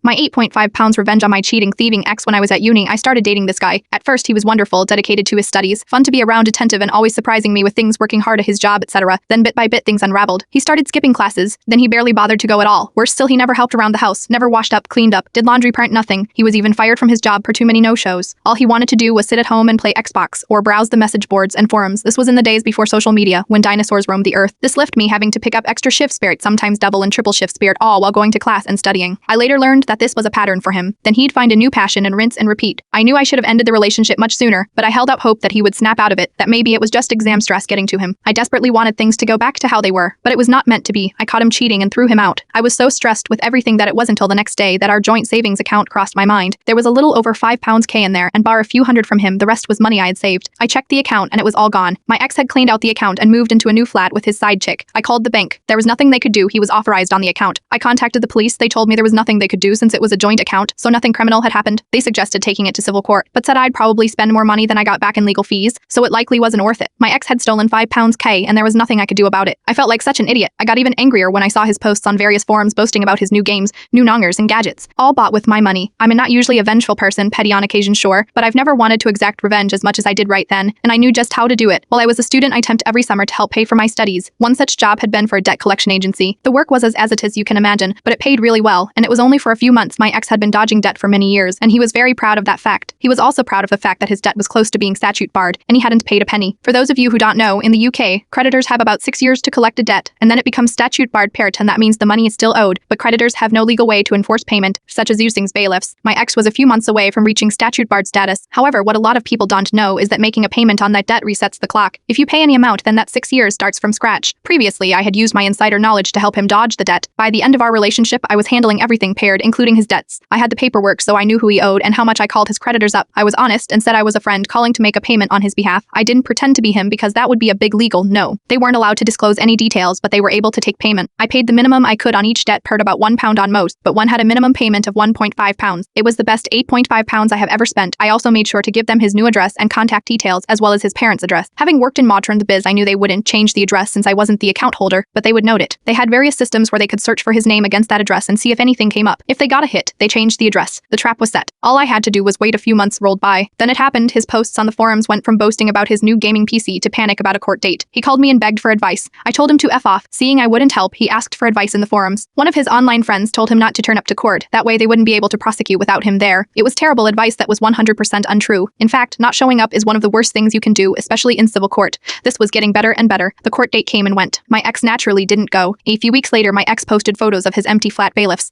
My 8.5 pounds revenge on my cheating, thieving ex. When I was at uni, I started dating this guy. At first, he was wonderful, dedicated to his studies, fun to be around, attentive, and always surprising me with things, working hard at his job, etc. Then bit by bit, things unraveled. He started skipping classes, then he barely bothered to go at all. Worse still, he never helped around the house, never washed up, cleaned up, did laundry, parent, nothing. He was even fired from his job for too many no-shows. All he wanted to do was sit at home and play Xbox, or browse the message boards and forums. This was in the days before social media, when dinosaurs roamed the earth. This left me having to pick up extra shift spirit, sometimes double and triple shift spirit, all while going to class and studying. I later learned that this was a pattern for him. Then he'd find a new passion and rinse and repeat. I knew I should have ended the relationship much sooner, but I held out hope that he would snap out of it, that maybe it was just exam stress getting to him. I desperately wanted things to go back to how they were, but it was not meant to be. I caught him cheating and threw him out. I was so stressed with everything that it wasn't until the next day that our joint savings account crossed my mind. There was a little over 5 pounds K in there, and bar a few hundred from him, the rest was money I had saved. I checked the account and it was all gone. My ex had cleaned out the account and moved into a new flat with his side chick. I called the bank. There was nothing they could do. He was authorized on the account. I contacted the police. They told me there was nothing they could do since it was a joint account, so nothing criminal had happened. They suggested taking it to civil court, but said I'd probably spend more money than I got back in legal fees, so it likely wasn't worth it. My ex had stolen 5 pounds K and there was nothing I could do about it. I felt like such an idiot. I got even angrier when I saw his posts on various forums boasting about his new games, new nongers, and gadgets, all bought with my money. I'm not usually a vengeful person, petty on occasion sure, but I've never wanted to exact revenge as much as I did right then, and I knew just how to do it. While I was a student, I temped every summer to help pay for my studies. One such job had been for a debt collection agency. The work was as it is you can imagine, but it paid really well, and it was only for a few months. My ex had been dodging debt for many years, and he was very proud of that fact. He was also proud of the fact that his debt was close to being statute barred, and he hadn't paid a penny. For those of you who don't know, in the UK, creditors have about 6 years to collect a debt, and then it becomes statute barred and that means the money is still owed, but creditors have no legal way to enforce payment, such as using bailiffs. My ex was a few months away from reaching statute barred status. However, what a lot of people don't know is that making a payment on that debt resets the clock. If you pay any amount, then that 6 years starts from scratch. Previously, I had used my insider knowledge to help him dodge the debt. By the end of our relationship, I was handling everything paired, including his debts. I had the paperwork, so I knew who he owed and how much I called his creditors up. I was honest and said I was a friend calling to make a payment on his behalf. I didn't pretend to be him because that would be a big legal no. They weren't allowed to disclose any details, but they were able to take payment. I paid the minimum I could on each debt, per about £1 on most, but one had a minimum payment of 1.5 pounds. It was the best 8.5 pounds I have ever spent. I also made sure to give them his new address and contact details, as well as his parents' address. Having worked in Modern the Biz, I knew they wouldn't change the address since I wasn't the account holder, but they would note it. They had various systems where they could search for his name against that address and see if anything came up. If they got a hit, they changed the address. The trap was set. All I had to do was wait. A few months rolled by. Then it happened. His posts on the forums went from boasting about his new gaming PC to panic about a court date. He called me and begged for advice. I told him to F off. Seeing I wouldn't help, he asked for advice in the forums. One of his online friends told him not to turn up to court. That way they wouldn't be able to prosecute without him there. It was terrible advice that was 100% untrue. In fact, not showing up is one of the worst things you can do, especially in civil court. This was getting better and better. The court date came and went. My ex naturally didn't go. A few weeks later, my ex posted photos of his empty flat bailiffs.